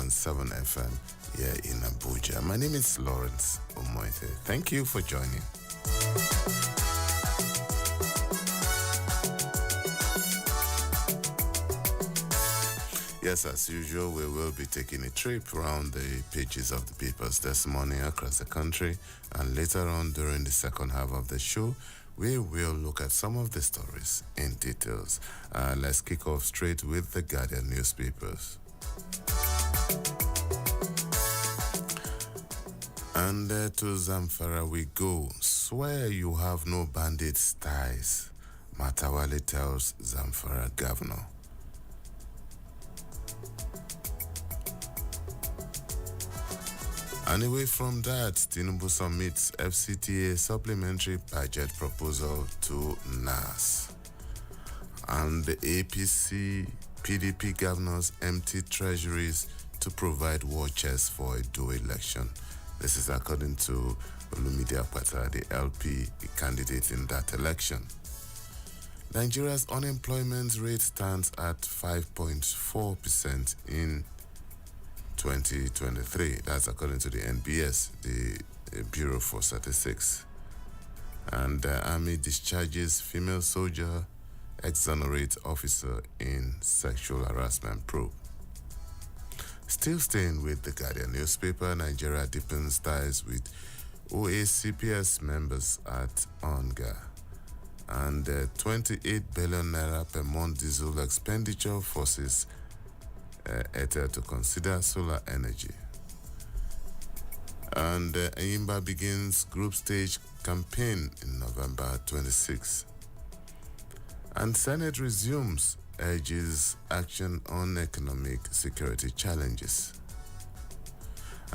101.7 FM here in Abuja. My name is Lawrence Omoite. Thank you for joining. Yes, as usual, we will be taking a trip around the pages of the papers this morning across the country, and later on during the second half of the show, we will look at some of the stories in details. Let's kick off straight with the Guardian newspapers. And to Zamfara we go. Swear you have no bandit ties, Matawale tells Zamfara governor. And away from that, Tinubu submits FCTA supplementary budget proposal to NAS. And the APC PDP governors empty treasuries to provide war chest for a dual election. This is according to Olumide Akpata, the LP candidate in that election. Nigeria's unemployment rate stands at 5.4% in 2023. That's according to the NBS, the Bureau for Statistics. And the Army discharges female soldier, exonerates officer in sexual harassment probe. Still staying with the Guardian newspaper, Nigeria deepens ties with OACPS members at ONGA. And 28 billion naira per month diesel expenditure forces Airtel to consider solar energy. And Ayimba begins group stage campaign in November 26. And Senate resumes, urges action on economic security challenges.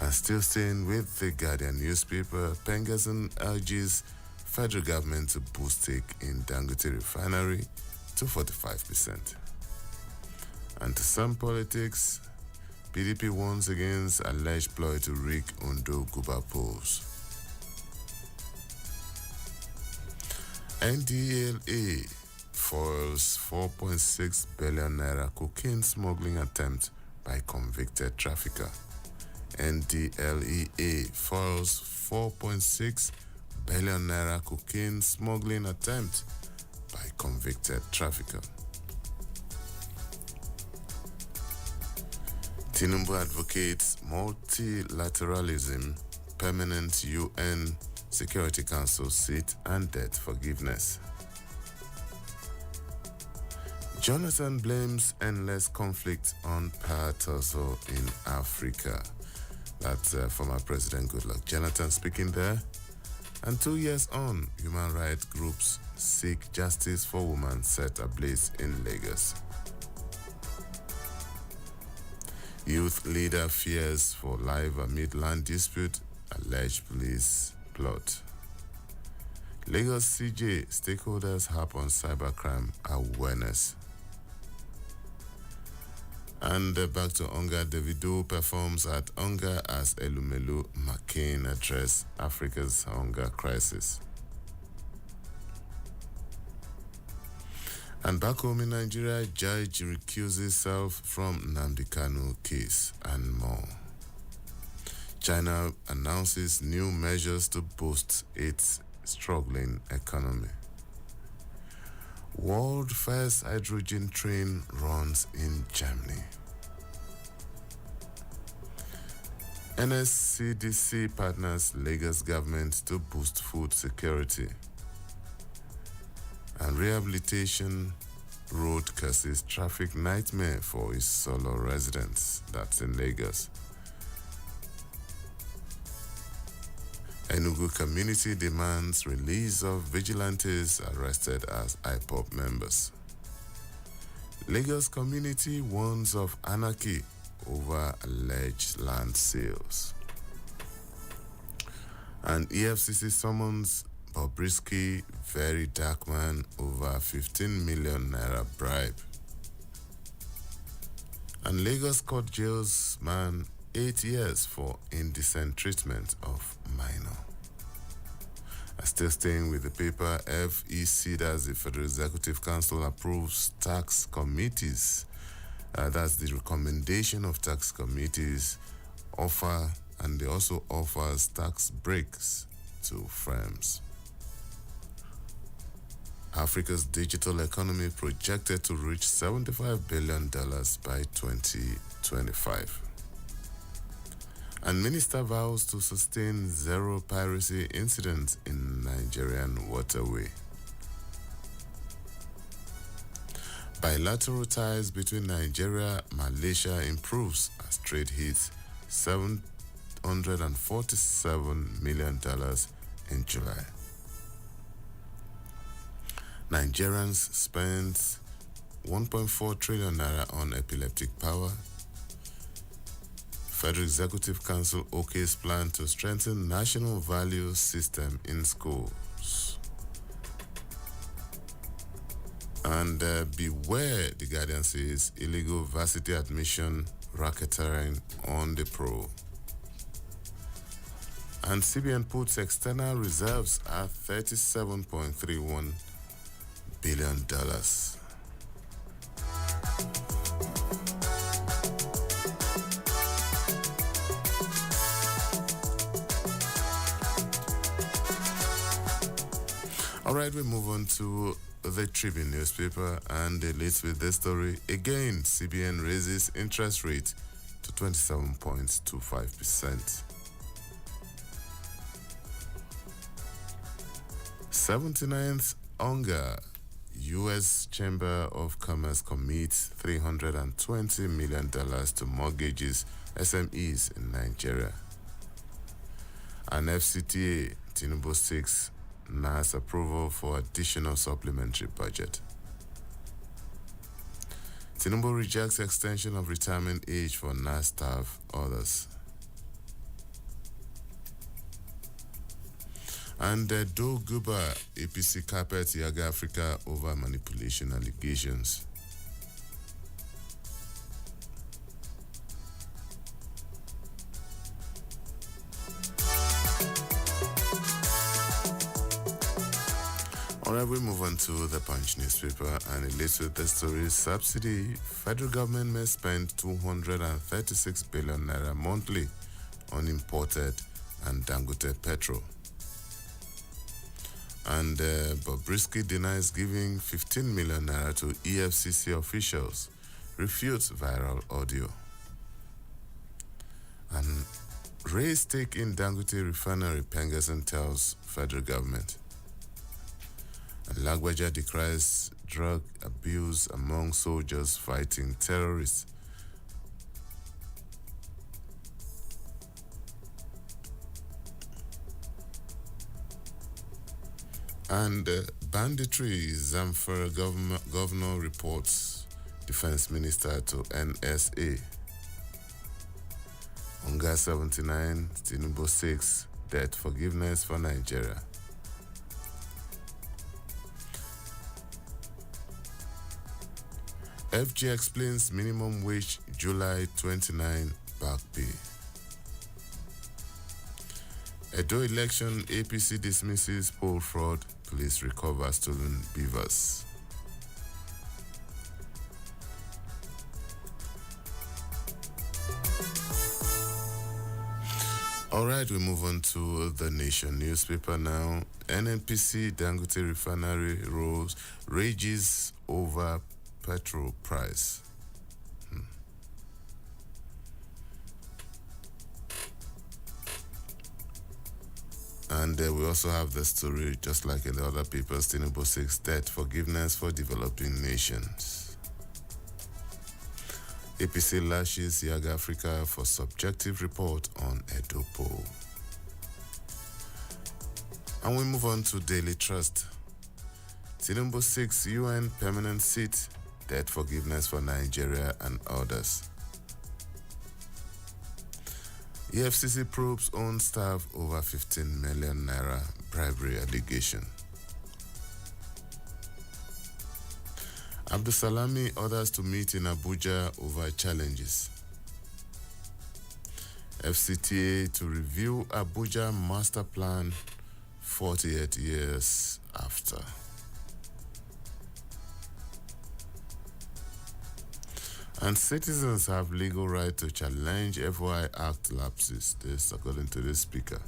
And still staying with the Guardian newspaper, Pengasson urges federal government to boost stake in Dangote refinery to 45%. And to some politics, PDP warns against alleged ploy to rig Ondo Guba polls. NDLA foils 4.6 billion naira cocaine smuggling attempt by convicted trafficker. NDLEA foils 4.6 billion naira cocaine smuggling attempt by convicted trafficker. Tinubu advocates multilateralism, permanent UN Security Council seat, and debt forgiveness. Jonathan blames endless conflict on power tussle in Africa. That's former President Goodluck Jonathan speaking there. And 2 years on, human rights groups seek justice for women set ablaze in Lagos. Youth leader fears for life amid land dispute, alleged police plot. Lagos CJ stakeholders harp on cybercrime awareness. And back to Onga, Davido performs at Onga as Elumelu McCain address Africa's hunger crisis. And back home in Nigeria, judge recuses self from Nnamdi Kanu case and more. China announces new measures to boost its struggling economy. World first hydrogen train runs in Germany. NSCDC partners Lagos government to boost food security. And rehabilitation road causes traffic nightmare for its solo residents. That's in Lagos. Enugu community demands release of vigilantes arrested as IPOB members. Lagos community warns of anarchy over alleged land sales. And EFCC summons Bobrisky, very dark man, over 15 million naira bribe. And Lagos court jails man 8 years for indecent treatment of minor. Still staying with the paper, FEC, that's the Federal Executive Council, approves tax committees That's the recommendation of tax committees and they also offers tax breaks to firms. Africa's digital economy projected to reach $75 billion by 2025. And minister vows to sustain zero piracy incidents in Nigerian waterway. Bilateral ties between Nigeria and Malaysia improves as trade hits $747 million in July. Nigerians spent 1.4 trillion naira on epileptic power. Federal Executive Council OK's plan to strengthen national value system in schools. And beware, The Guardian says, illegal varsity admission racketeering on the prowl. And CBN puts external reserves at $37.31 billion. All right, we move on to the Tribune newspaper, and it leads with this story. Again, CBN raises interest rate to 27.25%. 79th UNGA, U.S. Chamber of Commerce commits $320 million to mortgages SMEs in Nigeria. And FCTA, Tinubu 6, NAS approval for additional supplementary budget. Tinubu rejects extension of retirement age for NAS staff, others. And Do Guba, APC carpet Yaga Africa over manipulation allegations. All right, we move on to the Punch newspaper, and it leads with the story: subsidy. Federal government may spend 236 billion naira monthly on imported and Dangote petrol. And Bobrisky denies giving 15 million naira to EFCC officials, refutes viral audio. And raise stake in Dangote refinery, Pengerson tells federal government. And Lagwaja decries drug abuse among soldiers fighting terrorists. And banditry, Zamfara governor reports defense minister to NSA. UNGA 79, Tinubu 6, debt forgiveness for Nigeria. FG explains minimum wage July 29 back pay. Edo election, APC dismisses poll fraud, police recover stolen beavers. All right, we move on to the Nation newspaper now. NNPC Dangote refinery rages over petrol price. And we also have the story, just like in the other papers, Tinubu 6, debt forgiveness for developing nations. APC lashes Yaga Africa for subjective report on Edo poll. And we move on to Daily Trust. Tinubu 6, UN permanent seat, debt forgiveness for Nigeria and others. EFCC probes own staff over 15 million naira bribery allegation. Abdusalami orders to meet in Abuja over challenges. FCTA to review Abuja master plan 48 years after. And citizens have legal right to challenge FOI Act lapses, this according to the speaker.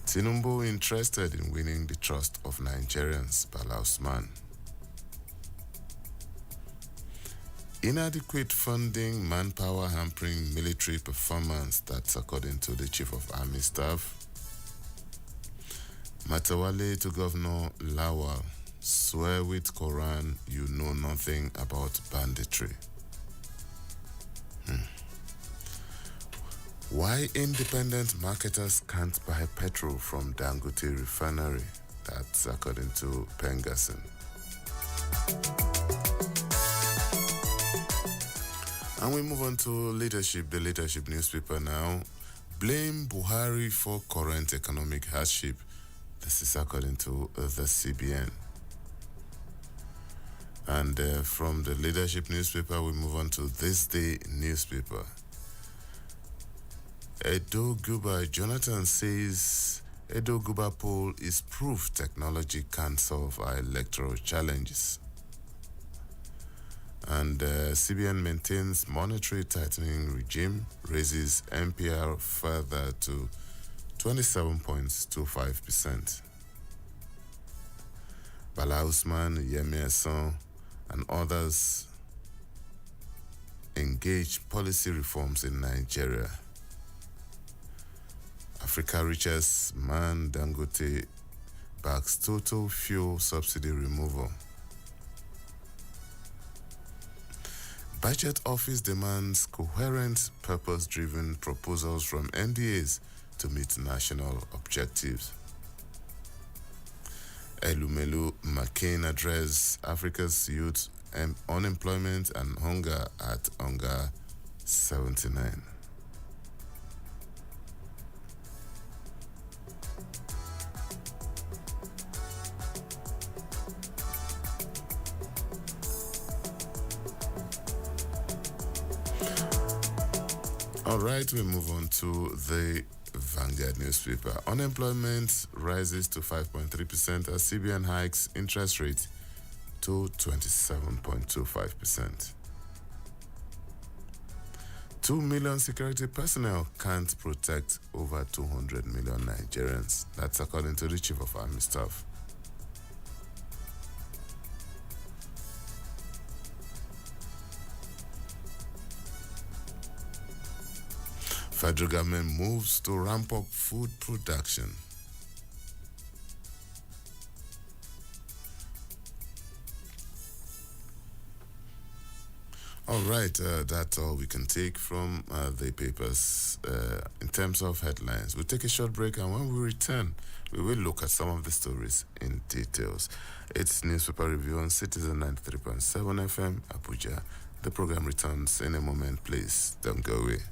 Tinubu interested in winning the trust of Nigerians, Bala Usman. Inadequate funding, manpower hampering military performance, that's according to the Chief of Army Staff. Matawale to Governor Lawal, swear with Quran you know nothing about banditry. Why independent marketers can't buy petrol from Dangote refinery, that's according to Pengasson. And we move on to leadership, the leadership newspaper now. Blame Buhari for current economic hardship. This is according to the CBN. And from the leadership newspaper, we move on to This Day newspaper. Edo Guba Jonathan says Edo Guba poll is proof technology can solve our electoral challenges. And CBN maintains monetary tightening regime, raises MPR further to 27.25%. Bala Usman, Yemi Esan, and others engage policy reforms in Nigeria. Africa richest man Dangote backs total fuel subsidy removal. Budget Office demands coherent, purpose-driven proposals from NDAs to meet national objectives. Elumelu McCain addressed Africa's youth unemployment and hunger at Hunger 79. All right, we move on to the Vanguard newspaper. Unemployment rises to 5.3% as CBN hikes interest rate to 27.25%. 2 million security personnel can't protect over 200 million Nigerians. That's according to the Chief of Army Staff. Federal government moves to ramp up food production. All right, that's all we can take from the papers in terms of headlines. We'll take a short break, and when we return, we will look at some of the stories in details. It's Newspaper Review on Citizen 93.7 FM, Abuja. The program returns in a moment. Please don't go away.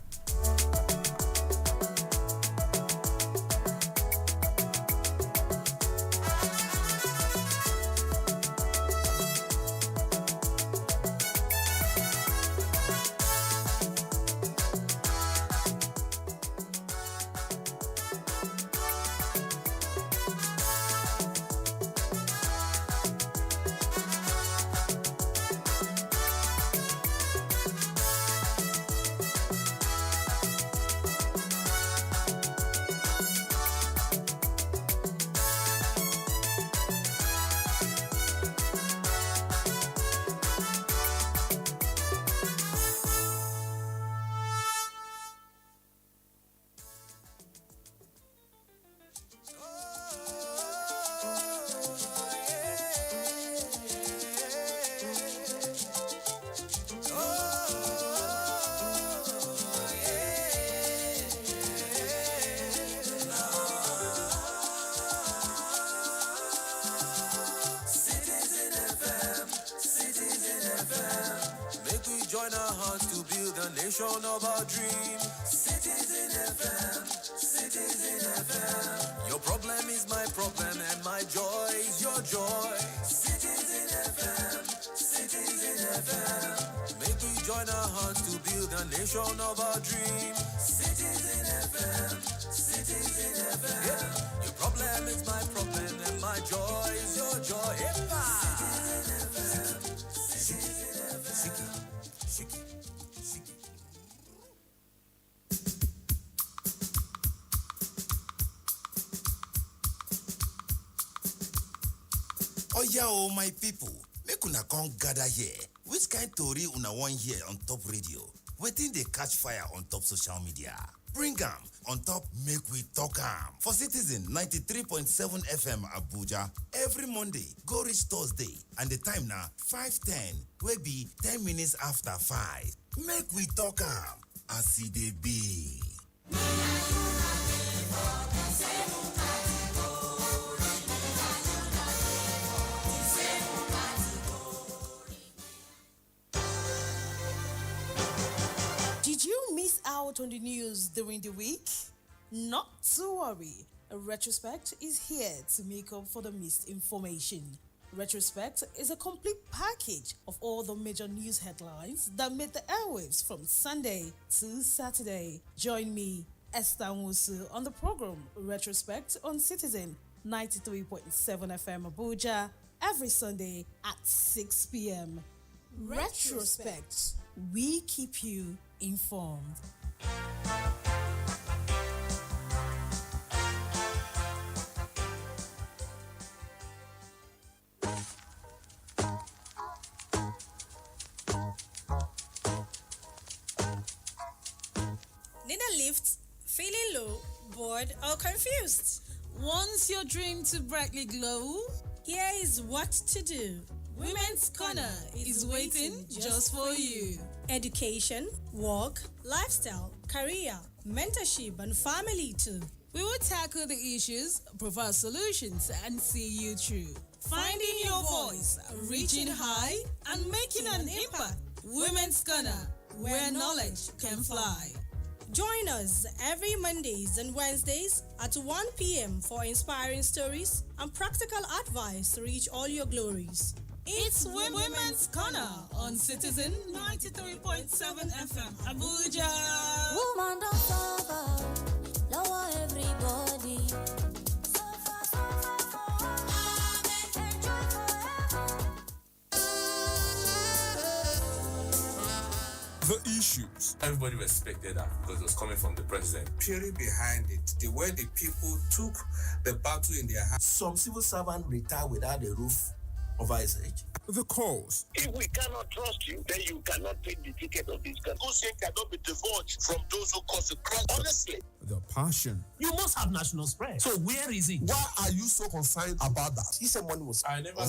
Join our hearts to build a nation of our dream. Citizen FM, Citizen FM. Your problem is my problem and my joy is your joy. Citizen FM, Citizen FM. Make we join our hearts to build a nation of our dream. Citizen FM, Citizen FM. Yeah. Your problem is my problem and my joy is your joy. Citizen FM. Oya o my people, make una come gather here. Which kind tori una wan hear on top radio? Wetin dey catch fire on top social media? Bring am on top make we talk am for Citizen 93.7 FM Abuja every Monday go reach Thursday and the time na 5:10 wey be 10 minutes after 5. Make we talk am as e dey be. Did you miss out on the news during the week? Not to worry. Retrospect is here to make up for the missed information. Retrospect is a complete package of all the major news headlines that made the airwaves from Sunday to Saturday. Join me, Esther Nwusu, on the program Retrospect on Citizen 93.7 FM Abuja every Sunday at 6 p.m. Retrospect. We keep you informed. Need a lift? Feeling low, bored, or confused? Wants your dream to brightly glow? Here is what to do. Women's Corner is waiting just for you. Education, work, lifestyle, career, mentorship, and family too. We will tackle the issues, provide solutions, and see you through. Finding your voice, reaching high, and making an impact. Women's Corner, where knowledge can fly. Join us every Mondays and Wednesdays at 1 p.m. for inspiring stories and practical advice to reach all your glories. It's Women's Corner on Citizen 93.7 FM Abuja. Woman don't suffer, lower everybody. The issues. Everybody respected that because it was coming from the president. Theory behind it, the way the people took the battle in their hands. Some civil servant retire without a roof over his head. The cause. If we cannot trust you, then you cannot take the ticket of this country. Hussein cannot be divulged from those who cause the crime. Honestly. The passion. You must have national spread. So where is it? Why are you so concerned about that? He said money was... I never... No.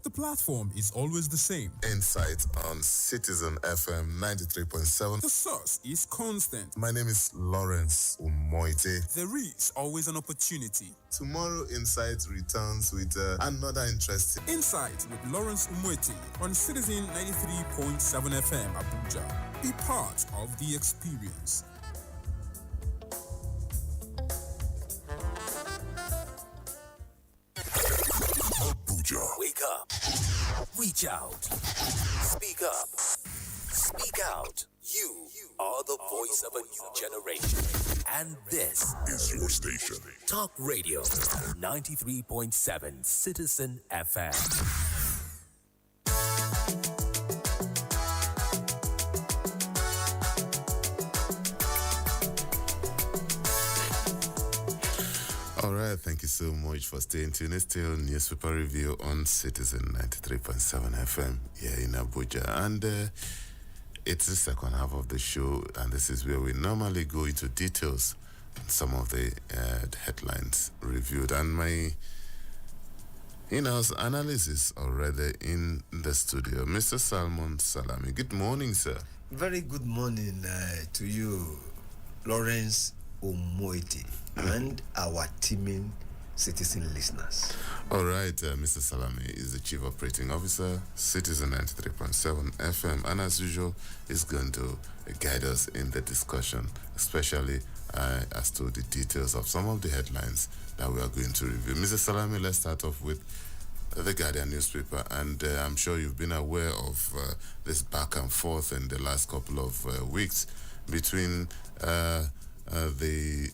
The platform is always the same. Insight on Citizen FM 93.7. The source is constant. My name is Lawrence Umoite. There is always an opportunity. Tomorrow, Insight returns with another interesting... Insight with Lawrence Umoite on Citizen 93.7 FM Abuja. Be part of the experience. Wake up. Reach out. Speak up. Speak out. You are the voice of a new generation. And this is your station. Talk Radio 93.7 Citizen FM. All right, thank you so much for staying tuned. It's still newspaper review on Citizen 93.7 FM here in Abuja. And it's the second half of the show, and this is where we normally go into details on some of the headlines reviewed. And my in-house analyst is already in the studio, Mr. Salmon Salami. Good morning, sir. Very good morning to you, Lawrence Umoite, and our teaming citizen listeners. All right, Mr. Salami is the Chief Operating Officer, Citizen 93.7 FM, and as usual, is going to guide us in the discussion, especially as to the details of some of the headlines that we are going to review. Mr. Salami, let's start off with the Guardian newspaper, and I'm sure you've been aware of this back and forth in the last couple of weeks between the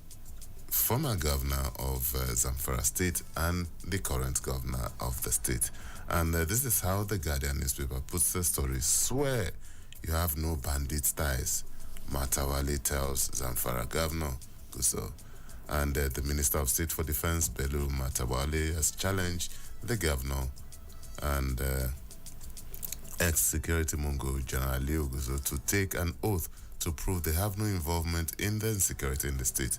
former governor of Zamfara State and the current governor of the state. And this is how the Guardian newspaper puts the story. Swear you have no bandit ties, Matawale tells Zamfara governor Guso. And the Minister of State for Defense, Bello Matawale, has challenged the governor, and ex-security mongo General Leo Guzo to take an oath to prove they have no involvement in the insecurity in the state.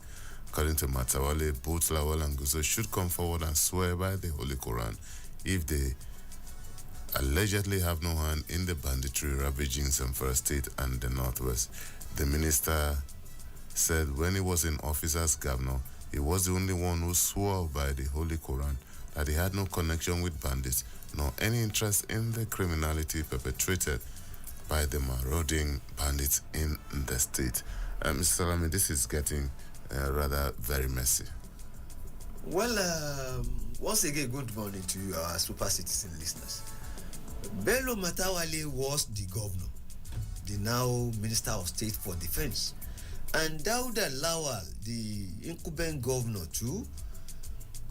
According to Matawale, both Lawal and Guzo should come forward and swear by the Holy Quran if they allegedly have no hand in the banditry ravaging Zamfara State and the Northwest. The minister said when he was in office as governor, he was the only one who swore by the Holy Quran that he had no connection with bandits nor any interest in the criminality perpetrated by the marauding bandits in the state. Mr. Salami, this is getting rather very messy. Well, once again, good morning to you, our super citizen listeners. Bello Matawale was the governor, the now Minister of State for Defense. And Dauda Lawal, the incumbent governor too,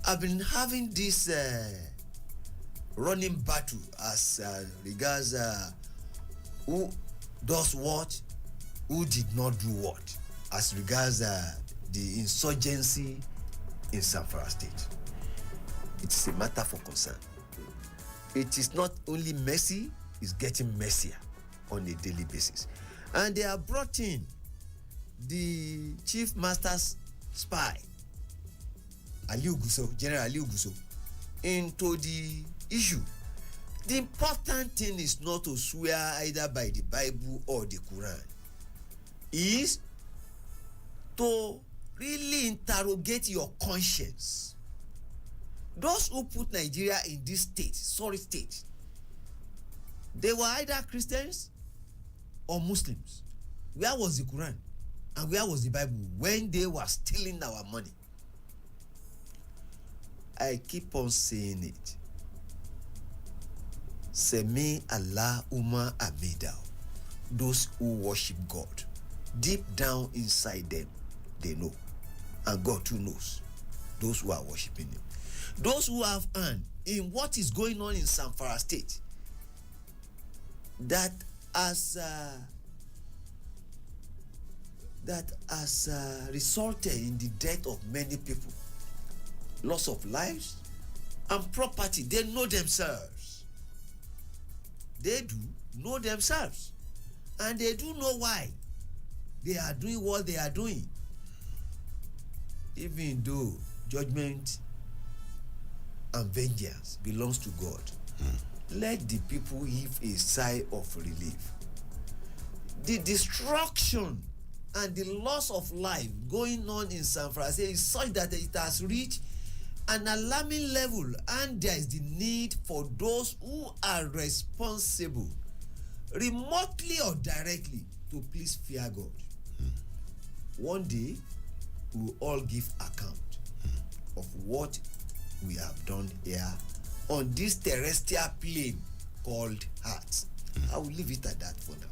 have been having this running battle as regards who does what, who did not do what, as regards the insurgency in Zamfara State. It's a matter for concern. It is not only messy, it's getting messier on a daily basis. And they have brought in the chief master's spy, Aliu Guso, General Aliu Guso, into the issue. The important thing is not to swear either by the Bible or the Quran. Is to really interrogate your conscience. Those who put Nigeria in this state, they were either Christians or Muslims. Where was the Quran? And where was the Bible when they were stealing our money? I keep on saying it. Semi Allah Umma Amidao. Those who worship God, deep down inside them, they know. And God too knows those who are worshiping him. Those who have hand in what is going on in Zamfara State, that has resulted in the death of many people, loss of lives and property. They know themselves. They do know themselves, and they do know why they are doing what they are doing, even though judgment and vengeance belongs to God. Let the people give a sigh of relief. The destruction and the loss of life going on in Zamfara is such that it has reached an alarming level, and there is the need for those who are responsible, remotely or directly, to please fear God. One day, we will all give account of what we have done here on this terrestrial plane called Earth. I will leave it at that for now.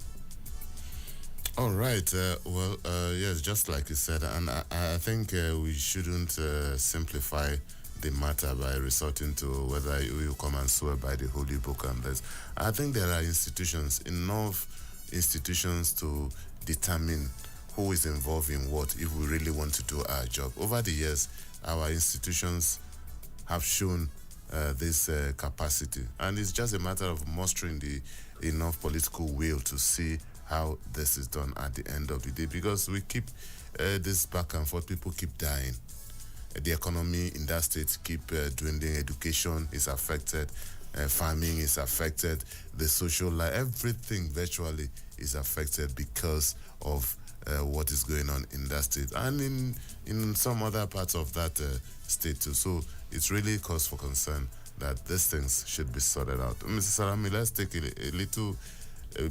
All right. Yes, just like you said, and I think we shouldn't simplify the matter by resorting to whether you come and swear by the Holy Book and this. I think there are enough institutions to determine who is involved in what if we really want to do our job. Over the years, our institutions have shown this capacity, and it's just a matter of mustering the enough political will to see how this is done at the end of the day, because we keep this back and forth. People keep dying. The economy in that state keep dwindling. Education is affected. Farming is affected. The social life, everything virtually is affected because of what is going on in that state and in some other parts of that state too. So it's really cause for concern that these things should be sorted out. Mr. Salami, let's take a little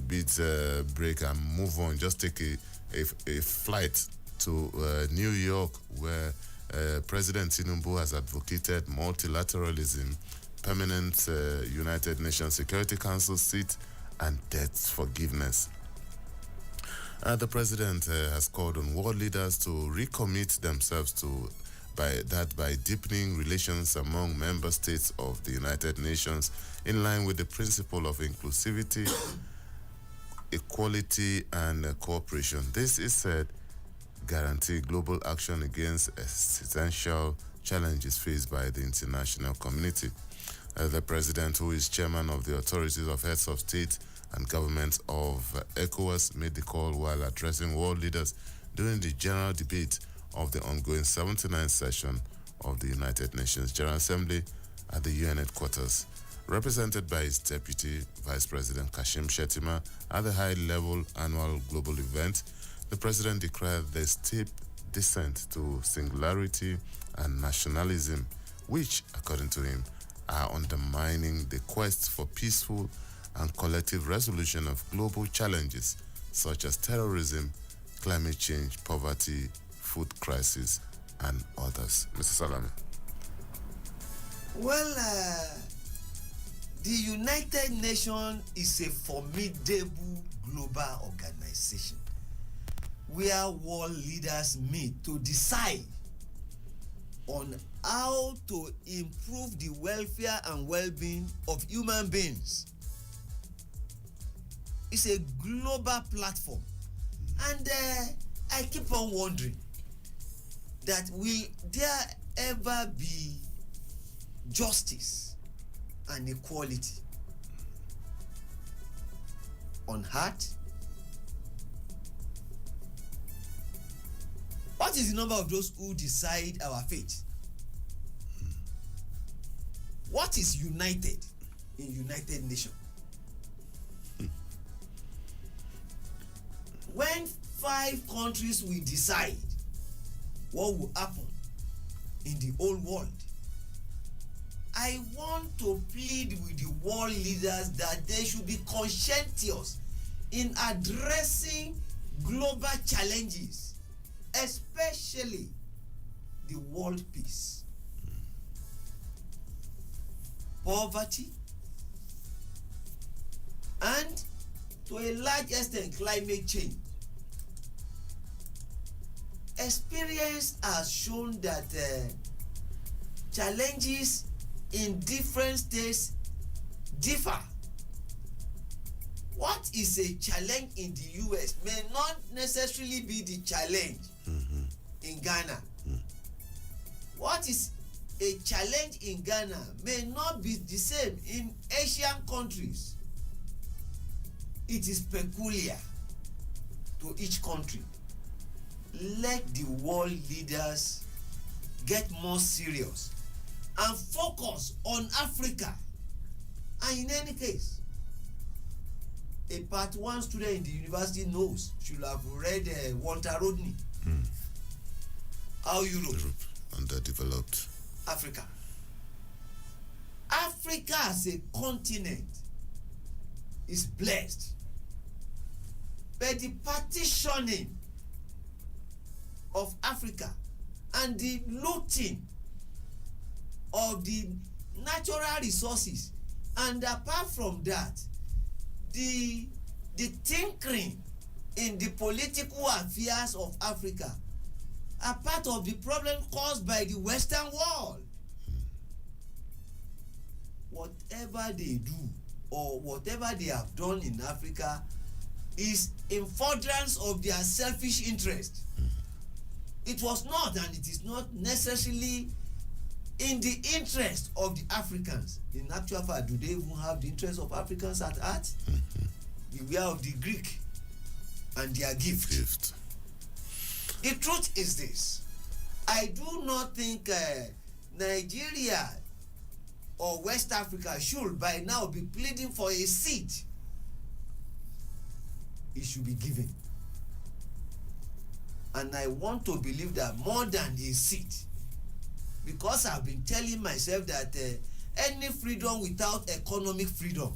bit break and move on. Just take a flight to New York, where President Tinubu has advocated multilateralism, permanent United Nations Security Council seat, and debt forgiveness. The president has called on world leaders to recommit themselves by deepening relations among member states of the United Nations in line with the principle of inclusivity, equality, and cooperation. This is said guarantee global action against existential challenges faced by the international community. The president, who is chairman of the authorities of heads of state and government of ECOWAS, made the call while addressing world leaders during the general debate of the ongoing 79th session of the United Nations General Assembly at the UN headquarters. Represented by his deputy, Vice President Kashim Shettima, at the high-level annual global event, the president declared the steep descent to singularity and nationalism, which, according to him, are undermining the quest for peaceful and collective resolution of global challenges such as terrorism, climate change, poverty, food crisis, and others. Mr. Salame. Well, the United Nations is a formidable global organization where world leaders meet to decide on how to improve the welfare and well-being of human beings. It's a global platform. And I keep on wondering that will there ever be justice and equality on earth? What is the number of those who decide our fate? What is united in United Nations? When 5 countries will decide what will happen in the whole world, I want to plead with the world leaders that they should be conscientious in addressing global challenges, especially the world peace, poverty, and to a large extent climate change. Experience has shown that challenges in different states differ. What is a challenge in the US may not necessarily be the challenge in Ghana. What is a challenge in Ghana may not be the same in Asian countries. It is peculiar to each country. Let the world leaders get more serious and focus on Africa. And in any case, a part 1 student in the university knows, should have read Walter Rodney. How Europe underdeveloped. Africa as a continent is blessed, but the partitioning of Africa and the looting of the natural resources, and apart from that, the tinkering in the political affairs of Africa are part of the problem caused by the Western world. Whatever they do or whatever they have done in Africa is in furtherance of their selfish interest. It was not, and it is not necessarily in the interest of the Africans. In actual fact, do they even have the interest of Africans at heart? Beware of the Greek and their gift. The truth is this: I do not think Nigeria or West Africa should by now be pleading for a seat. It should be given. And I want to believe that more than a seat, because I've been telling myself that any freedom without economic freedom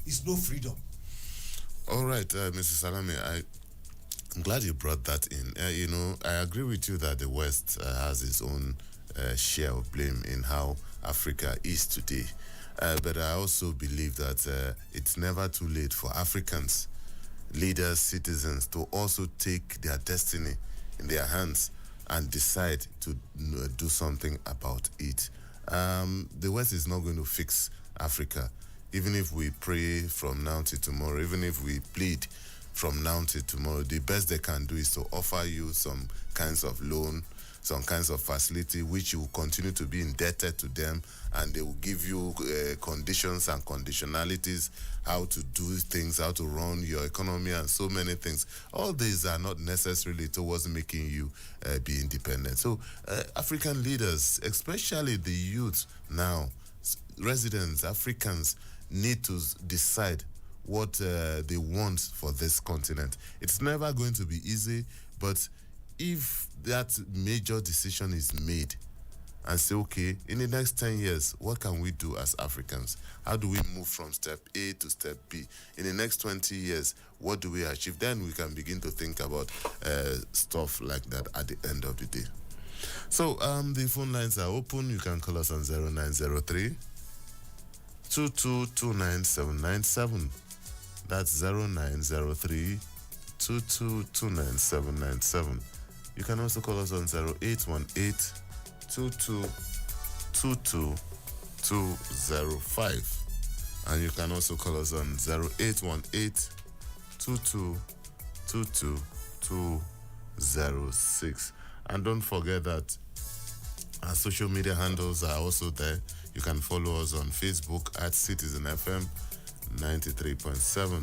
is no freedom. All right, Mr. Salame, I'm glad you brought that in. I agree with you that the West has its own share of blame in how Africa is today. But I also believe that it's never too late for Africans, leaders, citizens, to also take their destiny in their hands and decide to do something about it. The West is not going to fix Africa. Even if we pray from now till tomorrow, even if we plead from now till tomorrow, the best they can do is to offer you some kinds of loan some kinds of facility which you will continue to be indebted to them, and they will give you conditions and conditionalities, how to do things, how to run your economy, and so many things. All these are not necessarily towards making you be independent. So African leaders, especially the youth now, residents, Africans, need to decide what they want for this continent. It's never going to be easy, but if that major decision is made and say, okay, in the next 10 years, what can we do as Africans? How do we move from step A to step B? In the next 20 years, what do we achieve? Then we can begin to think about stuff like that at the end of the day. So the phone lines are open. You can call us on 0903 2229797. That's 0903 2229797. You can also call us on 0818 2222205. And you can also call us on 0818 2222206. And don't forget that our social media handles are also there. You can follow us on Facebook at Citizen FM 93.7,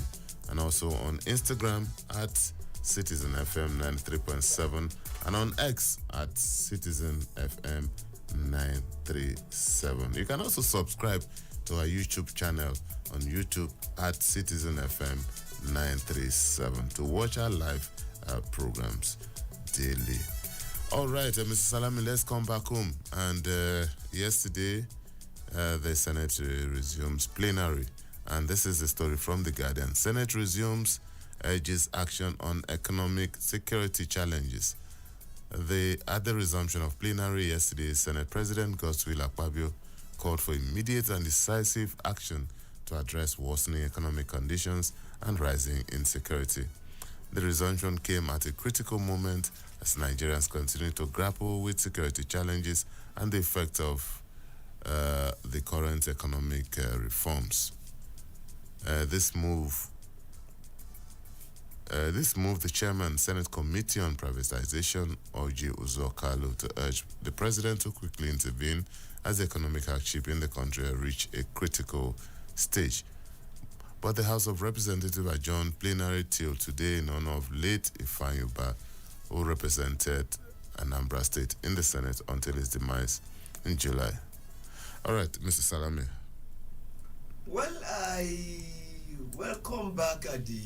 and also on Instagram at Citizen FM 93.7, and on X at Citizen FM 937. You can also subscribe to our YouTube channel on YouTube at Citizen FM 937 to watch our live programs daily. All right, Mr. Salami, let's come back home. And yesterday, the Senate resumes plenary. And this is the story from The Guardian. Senate resumes, urges action on economic security challenges. At the resumption of plenary yesterday, Senate President Godswill Akpabio called for immediate and decisive action to address worsening economic conditions and rising insecurity. The resumption came at a critical moment as Nigerians continue to grapple with security challenges and the effect of the current economic reforms. This move, the chairman, Senate Committee on Privatization, Oji Uzo-Kalu, to urge the president to quickly intervene as economic hardship in the country reach a critical stage. But the House of Representatives adjourned plenary till today in honor of late Ifeanyi Ubah, who represented Anambra State in the Senate until his demise in July. All right, Mr. Salame. Well, I welcome back the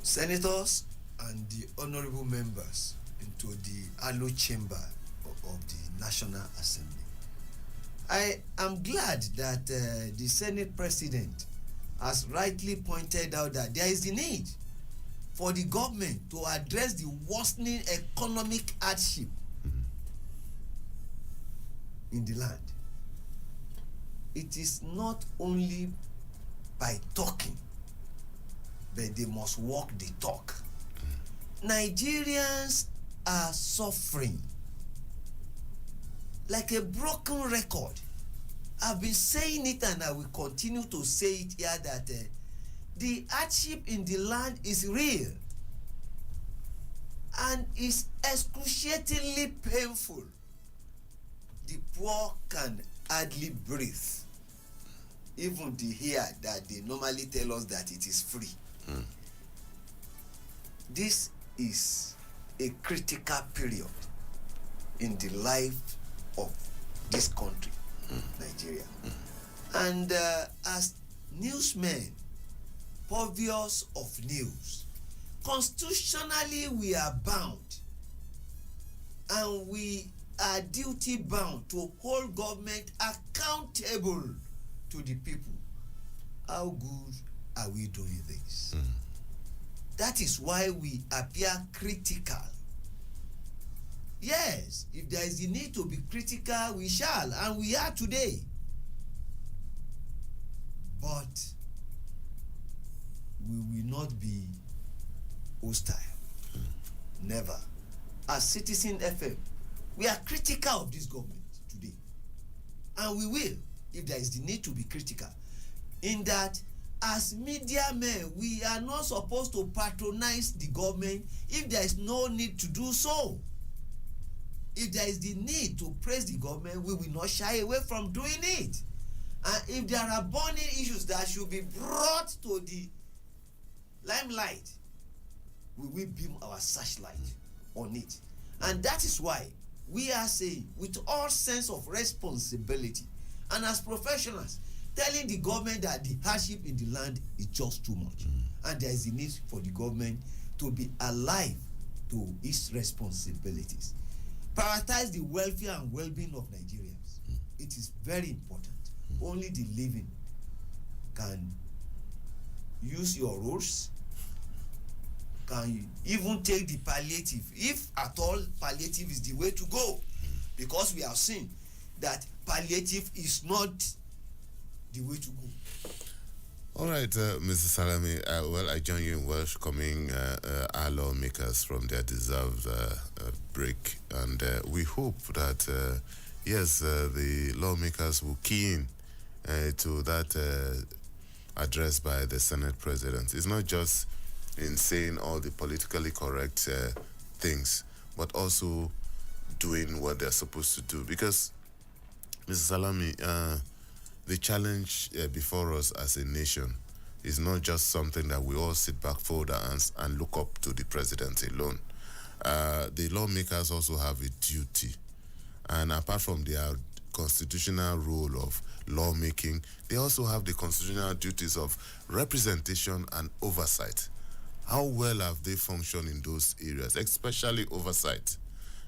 senators and the honorable members into the Alo chamber of the National Assembly. I am glad that the Senate President has rightly pointed out that there is the need for the government to address the worsening economic hardship in the land. It is not only by talking, but they must walk the talk. Nigerians are suffering like a broken record. I've been saying it and I will continue to say it here that the hardship in the land is real and is excruciatingly painful. The poor can hardly breathe. Even the air that they normally tell us that it is free. This is a critical period in the life of this country, Nigeria. And as newsmen, purveyors of news, constitutionally we are bound and we are duty bound to hold government accountable to the people. How good are we doing this? That is why we appear critical. Yes, if there is the need to be critical, we shall, and we are today. But we will not be hostile. Never. As Citizen FM, we are critical of this government today. And we will, if there is the need to be critical. In that, as media men, we are not supposed to patronize the government if there is no need to do so. If there is the need to praise the government, we will not shy away from doing it. And if there are burning issues that should be brought to the limelight, we will beam our searchlight on it. And that is why we are saying, with all sense of responsibility, and as professionals, telling the government that the hardship in the land is just too much. And there is a need for the government to be alive to its responsibilities. Prioritize the welfare and well-being of Nigerians. It is very important. Only the living can use your roads, can even take the palliative, if at all palliative is the way to go, because we have seen that palliative is not the way to go. All right, Mr. Salami, well, I join you in welcoming our lawmakers from their deserved break, and we hope that, yes, the lawmakers will key in to that address by the Senate President. It's not just in saying all the politically correct things, but also doing what they're supposed to do. Because, Mr. Salami, the challenge before us as a nation is not just something that we all sit back, fold our hands, and look up to the president alone. The lawmakers also have a duty. And apart from their constitutional role of lawmaking, they also have the constitutional duties of representation and oversight. How well have they functioned in those areas, especially oversight?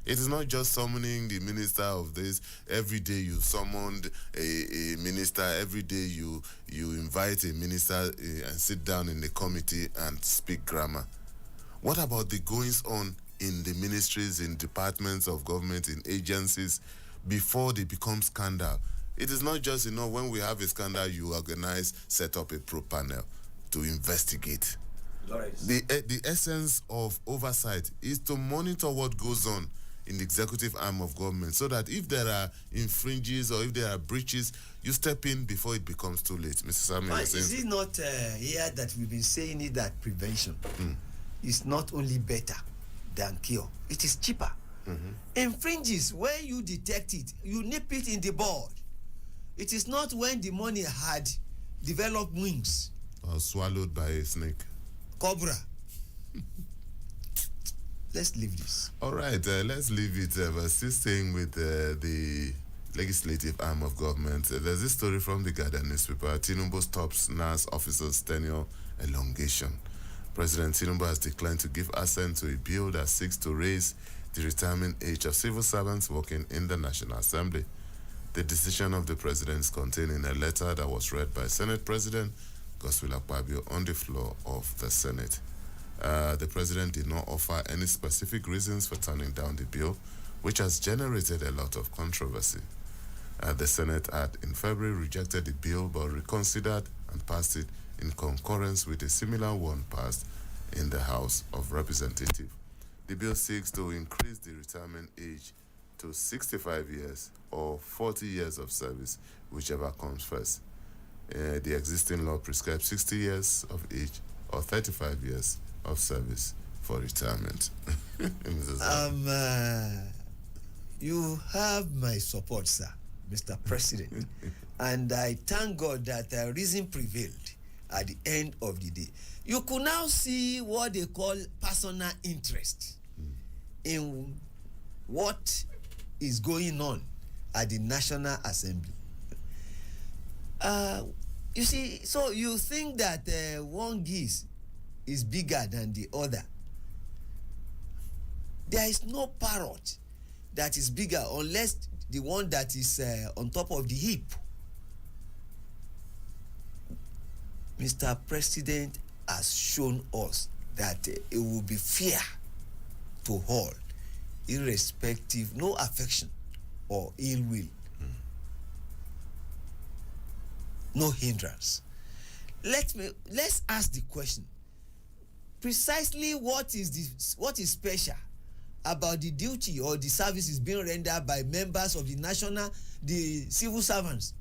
It is not just summoning the minister of this. Every day you summoned a minister. Every day you invite a minister and sit down in the committee and speak grammar. What about the goings on in the ministries, in departments of government, in agencies, before they become scandal? It is not just, when we have a scandal, you organize, set up a pro panel to investigate. The essence of oversight is to monitor what goes on in the executive arm of government, so that if there are infringes or if there are breaches, you step in before it becomes too late. Mr. Samuel, is it not here that we've been saying it, that prevention is not only better than cure, it is cheaper. Infringes, when you detect it, you nip it in the bud. It is not when the money had developed wings or swallowed by a snake. Cobra. Let's leave this. All right, let's leave it. But still staying with the legislative arm of government, there's this story from the Guardian newspaper. Tinubu stops NAS officers' tenure elongation. President Tinubu has declined to give assent to a bill that seeks to raise the retirement age of civil servants working in the National Assembly. The decision of the president is contained in a letter that was read by Senate President Godswill Akpabio on the floor of the Senate. The president did not offer any specific reasons for turning down the bill, which has generated a lot of controversy. The Senate had in February rejected the bill but reconsidered and passed it in concurrence with a similar one passed in the House of Representatives. The bill seeks to increase the retirement age to 65 years or 40 years of service, whichever comes first. The existing law prescribes 60 years of age or 35 years of service for retirement. You have my support, sir, Mr. President. And I thank God that reason prevailed at the end of the day. You could now see what they call personal interest in what is going on at the National Assembly. You see, so you think that one geese is bigger than the other. There is no parrot that is bigger unless the one that is on top of the heap. Mr. President has shown us that it will be fair to all, irrespective, no affection or ill will, no hindrance. Let's ask the question: precisely what is special about the duty or the services being rendered by members of the civil servants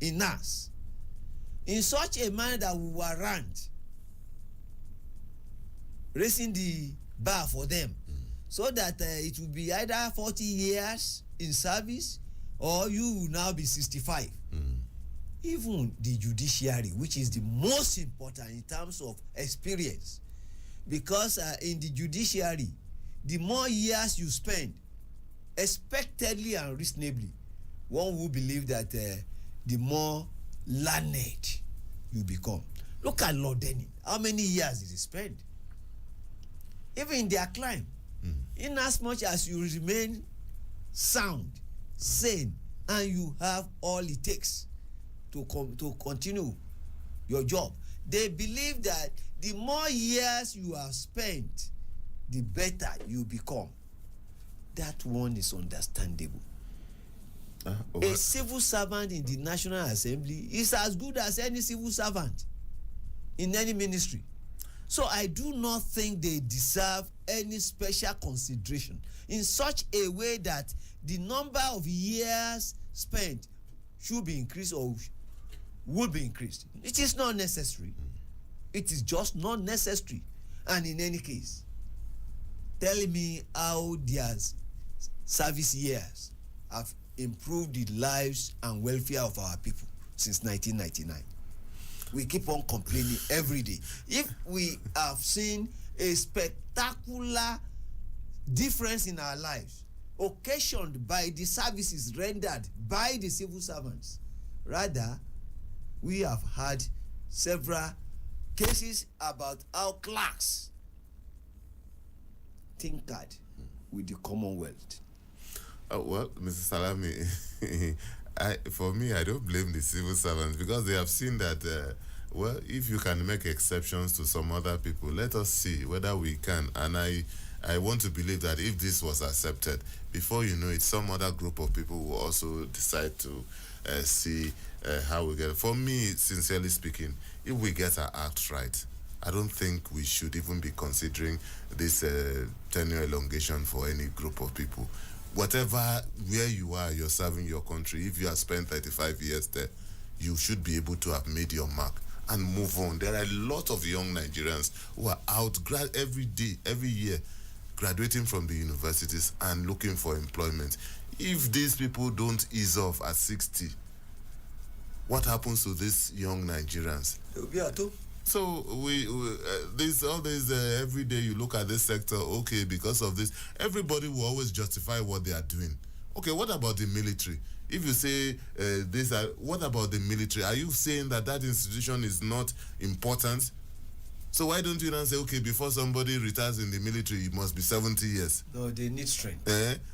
in NAS? in such a manner that we warrant raising the bar for them, so that it will be either 40 years in service or you will now be 65. Even the judiciary, which is the most important in terms of experience, because in the judiciary, the more years you spend, expectedly and reasonably, one will believe that the more learned you become. Look at Lord Denning. How many years did he spend? Even in their climb, in as much as you remain sound, sane, and you have all it takes to continue your job, they believe that the more years you have spent, the better you become. That one is understandable. A civil servant in the National Assembly is as good as any civil servant in any ministry. So I do not think they deserve any special consideration in such a way that the number of years spent should be increased or would be increased. It is not necessary. It is just not necessary. And in any case, tell me how their service years have improved the lives and welfare of our people since 1999. We keep on complaining every day. If we have seen a spectacular difference in our lives occasioned by the services rendered by the civil servants, rather, we have had several cases about how clerks tinkered with the Commonwealth. Well, Mr. Salami, for me, I don't blame the civil servants because they have seen that, well, if you can make exceptions to some other people, let us see whether we can. And I want to believe that if this was accepted, before you know it, some other group of people will also decide to see how we get it. For me, sincerely speaking, if we get our act right, I don't think we should even be considering this tenure elongation for any group of people. Whatever, where you are, you're serving your country. If you have spent 35 years there, you should be able to have made your mark and move on. There are a lot of young Nigerians who are out every day, every year, graduating from the universities and looking for employment. If these people don't ease off at 60, what happens to these young Nigerians? They'll be at home. So every day you look at this sector, okay, because of this, everybody will always justify what they are doing. Okay, what about the military? If you say what about the military? Are you saying that institution is not important? So why don't you now say, okay, before somebody retires in the military, it must be 70 years? No, they need strength.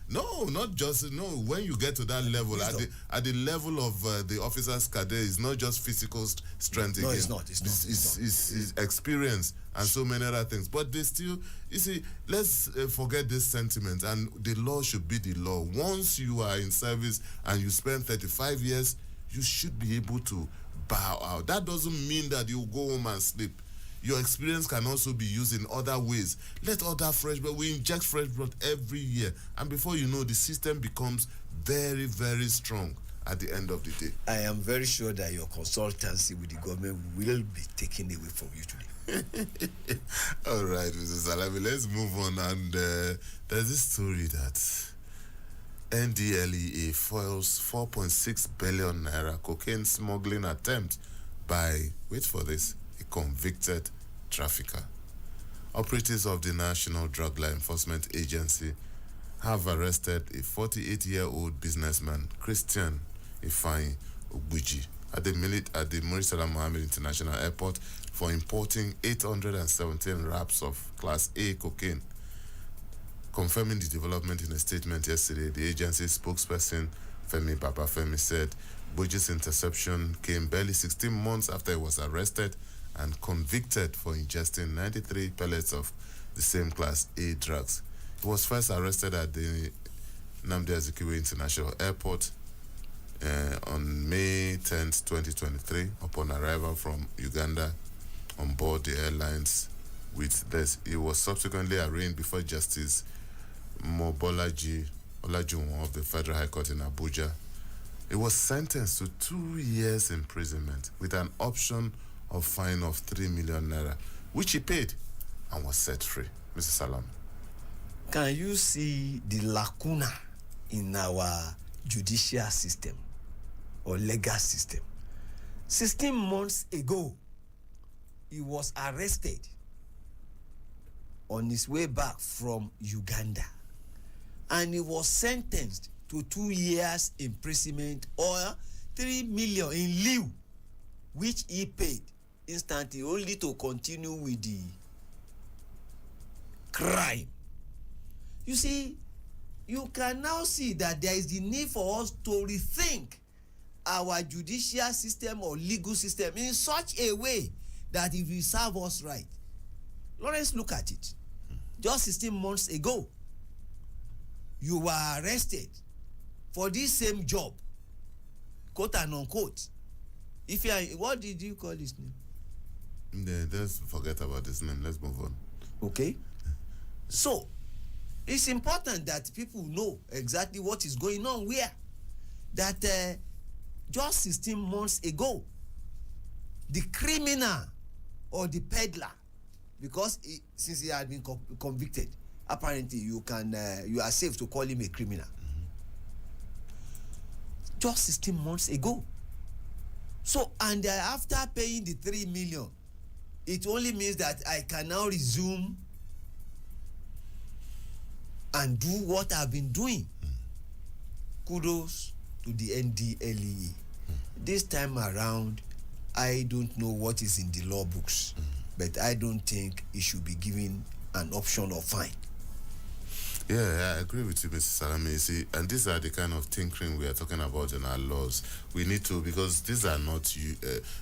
No, not just, no. When you get to that level, at the level of the officer's cadre, it's not just physical strength again. No, it's not. It's experience and so many other things. But they still, you see, let's forget this sentiment, and the law should be the law. Once you are in service and you spend 35 years, you should be able to bow out. That doesn't mean that you go home and sleep. Your experience can also be used in other ways. Let other fresh blood, we inject fresh blood every year. And before you know, the system becomes very, very strong at the end of the day. I am very sure that your consultancy with the government will be taken away from you today. All right, Mr. Salami, let's move on. And there's this story that NDLEA foils 4.6 billion naira cocaine smuggling attempt by, wait for this, a convicted trafficker. Operatives of the National Drug Law Enforcement Agency have arrested a 48-year-old businessman, Christian Ifeanyi Ogbuji, at the Muritala Mohammed International Airport for importing 817 wraps of Class A cocaine. Confirming the development in a statement yesterday, the agency spokesperson, Femi Babafemi, said Ogbuji's interception came barely 16 months after he was arrested and convicted for ingesting 93 pellets of the same Class A drugs. He was first arrested at the Nnamdi Azikiwe International Airport on May 10th, 2023, upon arrival from Uganda on board the airlines. With this, he was subsequently arraigned before Justice Mobolaji Olajuwon of the Federal High Court in Abuja. He was sentenced to 2 years imprisonment with an option of fine of 3 million naira, which he paid and was set free. Mr. Salam. Can you see the lacuna in our judicial system or legal system? 16 months ago, he was arrested on his way back from Uganda, and he was sentenced to 2 years imprisonment or 3 million in lieu, which he paid instantly, only to continue with the crime. You see, you can now see that there is the need for us to rethink our judicial system or legal system in such a way that it will serve us right. Lawrence, look at it. Just 16 months ago, you were arrested for this same job, quote and unquote. If you are, what did you call his name? Yeah, let's forget about his name. Let's move on. Okay. So, it's important that people know exactly what is going on where. That just 16 months ago, the criminal or the peddler, because since he had been convicted, apparently you are safe to call him a criminal. Just 16 months ago. So, and after paying the 3 million, it only means that I can now resume and do what I've been doing. Kudos to the NDLEA. This time around, I don't know what is in the law books, but I don't think it should be given an option of fine. Yeah, I agree with you, Mr. Salami. You see, and these are the kind of tinkering we are talking about in our laws. We need to, because these are not,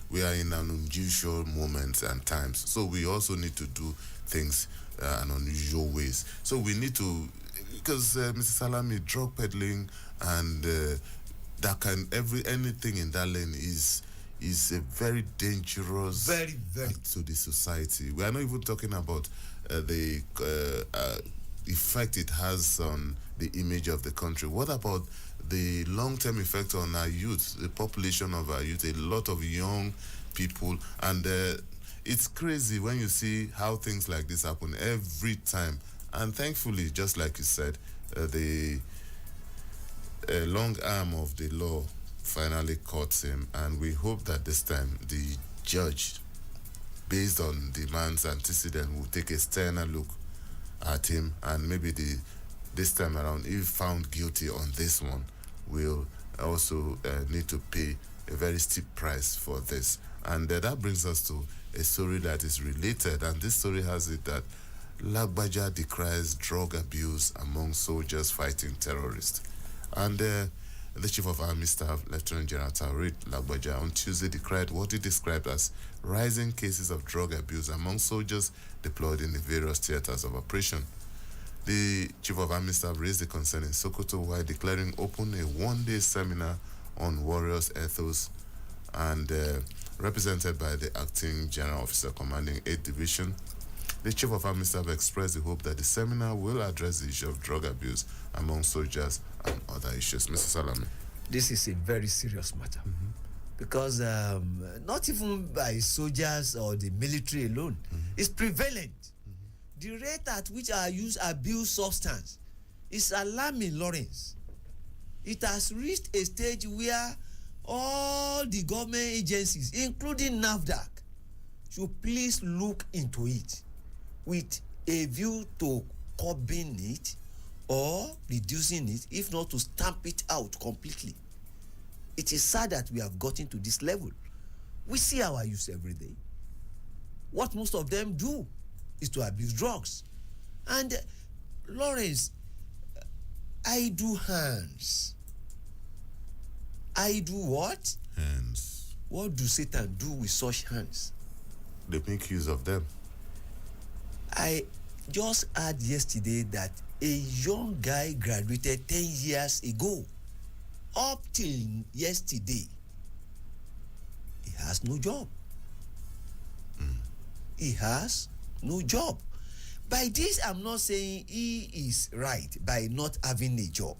we are in an unusual moments and times. So we also need to do things in unusual ways. So we need to, because Mr. Salami, drug peddling and anything in that lane is a very dangerous very to the society. We are not even talking about the effect it has on the image of the country. What about the long-term effect on our youth, the population of our youth, a lot of young people, and it's crazy when you see how things like this happen every time. And thankfully, just like you said, the long arm of the law finally caught him, and we hope that this time the judge, based on the man's antecedent, will take a sterner look at him, and maybe this time around, if found guilty on this one, will also need to pay a very steep price for this. And that brings us to a story that is related, and this story has it that Lagbaja decries drug abuse among soldiers fighting terrorists. And the Chief of Army Staff, Lieutenant General Taoreed Lagbaja, on Tuesday decried what he described as rising cases of drug abuse among soldiers deployed in the various theaters of operation. The Chief of Army Staff raised the concern in Sokoto while declaring open a one-day seminar on warriors' ethos, and represented by the Acting General Officer commanding 8th Division. The Chief of Army Staff expressed the hope that the seminar will address the issue of drug abuse among soldiers and other issues. Mr. Salami. This is a very serious matter, because not even by soldiers or the military alone, it's prevalent. The rate at which our youth abuse substance is alarming, Lawrence. It has reached a stage where all the government agencies, including NAFDAC, should please look into it with a view to curbing it or reducing it, if not to stamp it out completely. It is sad that we have gotten to this level. We see our youth every day. What most of them do is to abuse drugs. And Lawrence, idle hands. Idle what? Hands. What do Satan do with such hands? They make use of them. I just heard yesterday that a young guy graduated 10 years ago. Up till yesterday, he has no job. He has no job. By this, I'm not saying he is right by not having a job.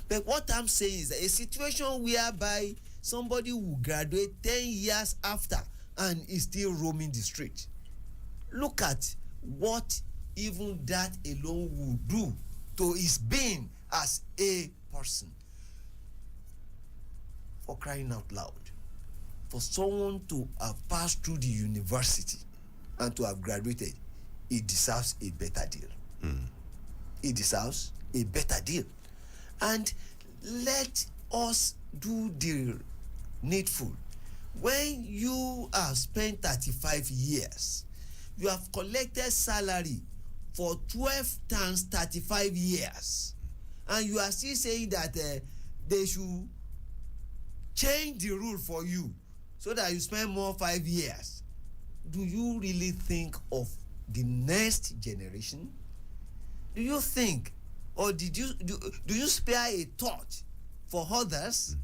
But what I'm saying is that a situation whereby somebody will graduate 10 years after and is still roaming the street. Look at what even that alone will do to his being as a person. For crying out loud, for someone to have passed through the university and to have graduated, he deserves a better deal. He deserves a better deal. And let us do the needful. When you have spent 35 years, you have collected salary for 12 times 35 years, and you are still saying that they should change the rule for you so that you spend more 5 years. Do you really think of the next generation? Do you think, or do you spare a thought for others?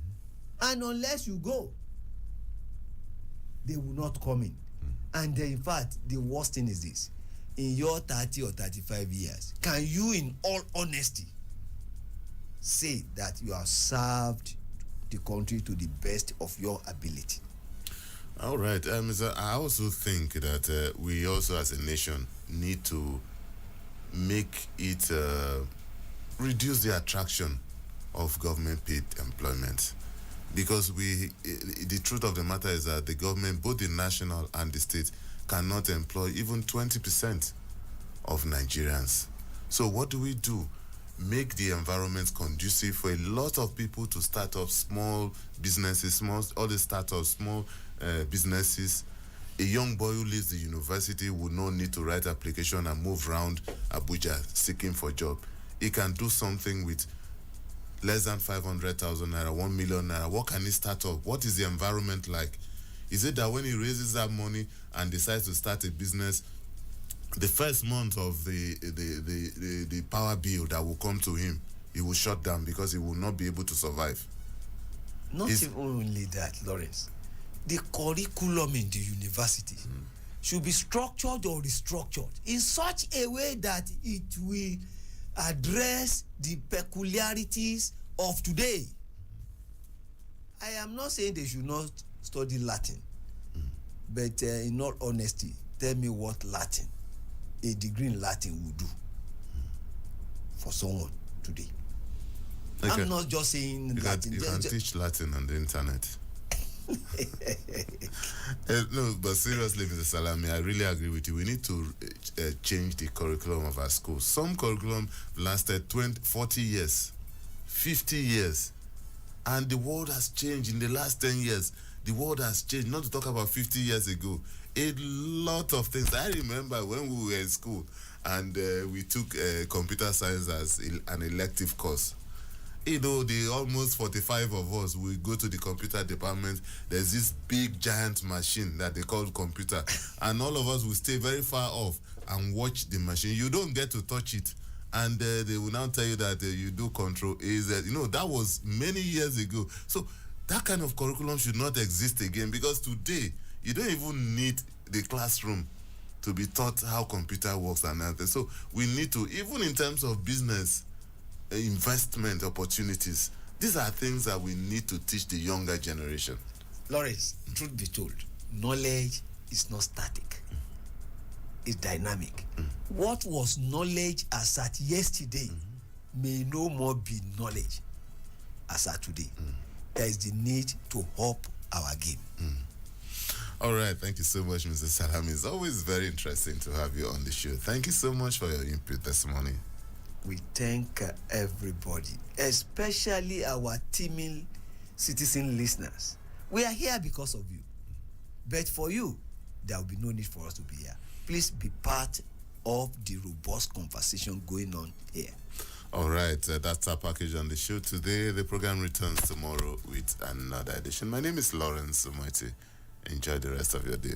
And unless you go, they will not come in. And in fact, the worst thing is this: in your 30 or 35 years, can you in all honesty say that you have served the country to the best of your ability? All right. I also think that we also as a nation need to make it reduce the attraction of government paid employment, because the truth of the matter is that the government, both the national and the state, cannot employ even 20% of Nigerians. So what do? Make the environment conducive for a lot of people to start up small businesses, all the startups, small businesses. A young boy who leaves the university would not need to write application and move around Abuja seeking for job. He can do something with less than 500,000 naira, 1 million naira. What can he start up? What is the environment like? Is it that when he raises that money and decides to start a business, the first month of the power bill that will come to him, he will shut down because he will not be able to survive? Not even only that, Lawrence. The curriculum in the university should be structured or restructured in such a way that it will address the peculiarities of today. I am not saying they should not study Latin, but in all honesty, tell me what Latin, a degree in Latin will do for someone today. Okay. I'm not just saying Latin. You can teach Latin on the internet. No, but seriously, Mr. Salami, I really agree with you. We need to change the curriculum of our schools. Some curriculum lasted 20, 40 years, 50 years, and the world has changed in the last 10 years. The world has changed, not to talk about 50 years ago. A lot of things. I remember when we were in school and we took computer science as an elective course. You know, the almost 45 of us, we go to the computer department. There's this big giant machine that they call computer, and all of us will stay very far off and watch the machine. You don't get to touch it, and they will now tell you that you do control A, Z. You know, that was many years ago. So that kind of curriculum should not exist again, because today you don't even need the classroom to be taught how computer works and everything. So we need to, even in terms of business, investment opportunities, these are things that we need to teach the younger generation. Lawrence, truth be told, knowledge is not static. It's dynamic. What was knowledge as at yesterday may no more be knowledge as at today. There is the need to up our game. All right, thank you so much, Mr. Salami. It's always very interesting to have you on the show. Thank you so much for your input this morning. We thank everybody, especially our teeming citizen listeners. We are here because of you. But for you, there will be no need for us to be here. Please be part of the robust conversation going on here. All right, that's our package on the show today. The program returns tomorrow with another edition. My name is Lawrence Omoiti. Enjoy the rest of your day.